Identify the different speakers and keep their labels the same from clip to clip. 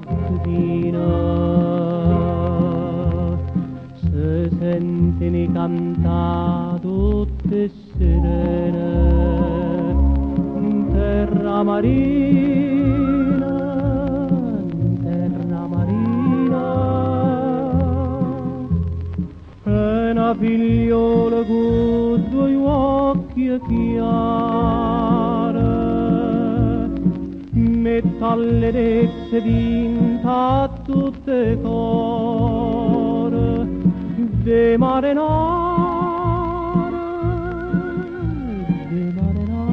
Speaker 1: mattina si sentono cantare tutte sirene in terra marina, in terra marina. E una figliola con due occhi chiari mette alle dezze vinta tutte core de marenare, de marenare,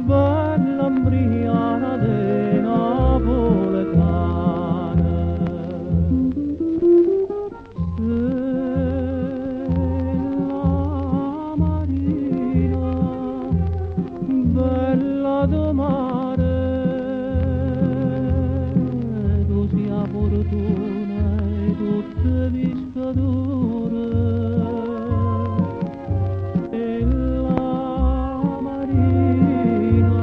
Speaker 1: bella imbriana de napoletana. Stella marina, bella do mare, tu sia fortuna e tutte viscadure. Stella marina,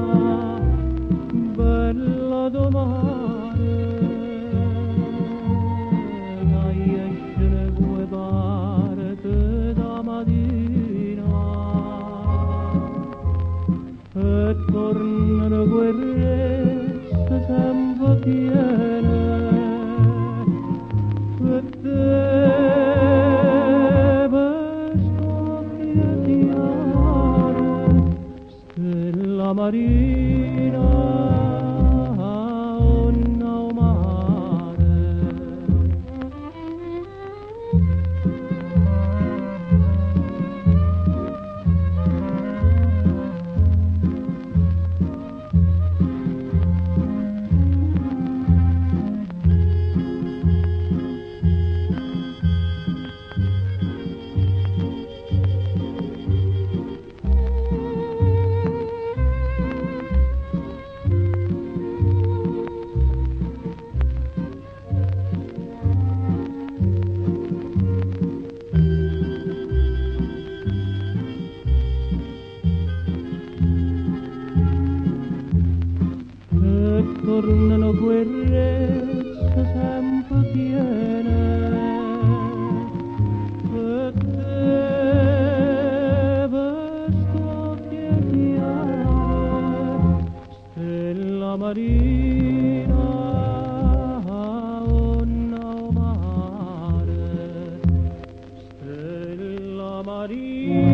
Speaker 1: bella do mare, dai escene due parte da mattina e tornano guerrezze sempre piene e te vesto chiediare stella marina onna o mare. Tornano guerrezze sempre piene e te vesto chiediare stella marina onna o mare, stella marina.